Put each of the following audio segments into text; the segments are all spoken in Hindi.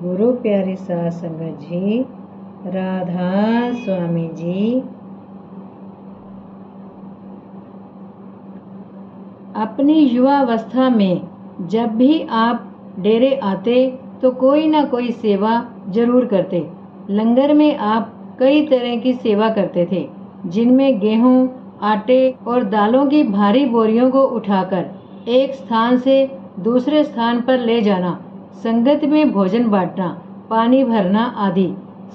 गुरु प्यारी साध संगत जी, राधा स्वामी जी। अपनी युवावस्था में जब भी आप डेरे आते तो कोई ना कोई सेवा जरूर करते। लंगर में आप कई तरह की सेवा करते थे, जिनमें गेहूं, आटे और दालों की भारी बोरियों को उठाकर एक स्थान से दूसरे स्थान पर ले जाना, संगत में भोजन बांटना, पानी भरना आदि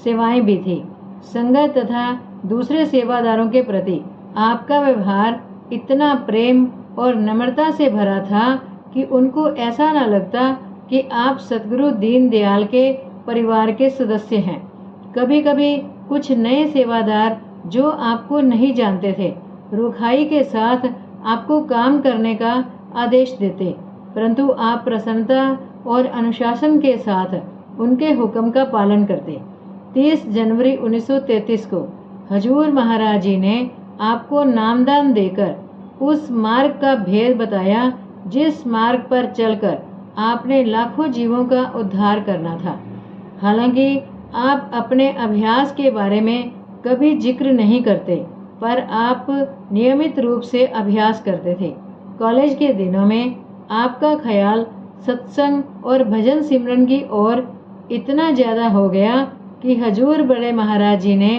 सेवाएं भी थी। संगत तथा दूसरे सेवादारों के प्रति आपका व्यवहार इतना प्रेम और नम्रता से भरा था कि उनको ऐसा न लगता कि आप सतगुरु दीनदयाल के परिवार के सदस्य हैं। कभी कभी कुछ नए सेवादार जो आपको नहीं जानते थे, रुखाई के साथ आपको काम करने का आदेश देते, परंतु आप प्रसन्नता और अनुशासन के साथ उनके हुक्म का पालन करते। 30 जनवरी 1933 को हजूर महाराज जी ने आपको नामदान देकर उस मार्ग का भेद बताया जिस मार्ग पर चलकर आपने लाखों जीवों का उद्धार करना था। हालांकि आप अपने अभ्यास के बारे में कभी जिक्र नहीं करते, पर आप नियमित रूप से अभ्यास करते थे। कॉलेज के दिनों में आपका ख्याल सत्संग और भजन सिमरन की ओर इतना ज़्यादा हो गया कि हजूर बड़े महाराज जी ने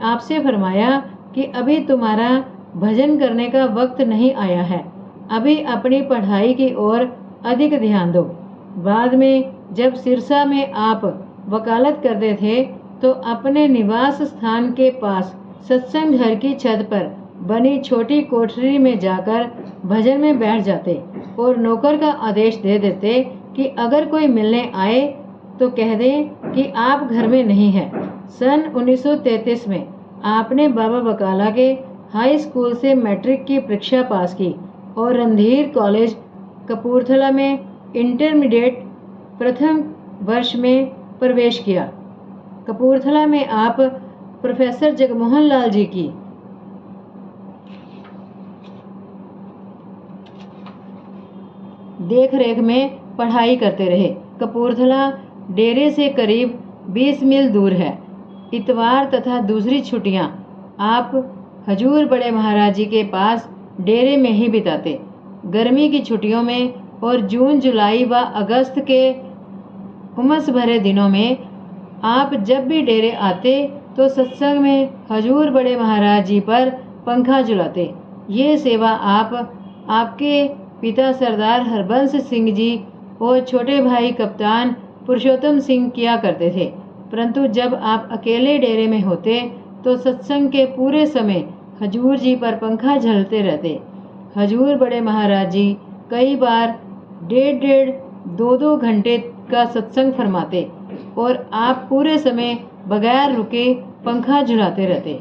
आपसे फरमाया कि अभी तुम्हारा भजन करने का वक्त नहीं आया है, अभी अपनी पढ़ाई की ओर अधिक ध्यान दो। बाद में जब सिरसा में आप वकालत करते थे तो अपने निवास स्थान के पास सत्संग घर की छत पर बनी छोटी कोठरी में जाकर भजन में बैठ जाते और नौकर का आदेश दे देते कि अगर कोई मिलने आए तो कह दें कि आप घर में नहीं हैं। सन 1933 में आपने बाबा बकाला के हाई स्कूल से मैट्रिक की परीक्षा पास की और रणधीर कॉलेज कपूरथला में इंटरमीडिएट प्रथम वर्ष में प्रवेश किया। कपूरथला में आप प्रोफेसर जगमोहन लाल जी की देख रेख में पढ़ाई करते रहे। कपूरथला डेरे से करीब 20 मील दूर है। इतवार तथा दूसरी छुट्टियां आप हजूर बड़े महाराज जी के पास डेरे में ही बिताते। गर्मी की छुट्टियों में और जून, जुलाई व अगस्त के उमस भरे दिनों में आप जब भी डेरे आते तो सत्संग में हजूर बड़े महाराज जी पर पंखा झुलाते। ये सेवा आप आपके पिता सरदार हरबंस सिंह जी और छोटे भाई कप्तान पुरुषोत्तम सिंह किया करते थे, परंतु जब आप अकेले डेरे में होते तो सत्संग के पूरे समय हजूर जी पर पंखा झलते रहते। हजूर बड़े महाराज जी कई बार 1.5 2 घंटे का सत्संग फरमाते और आप पूरे समय बगैर रुके पंखा झुलाते रहते।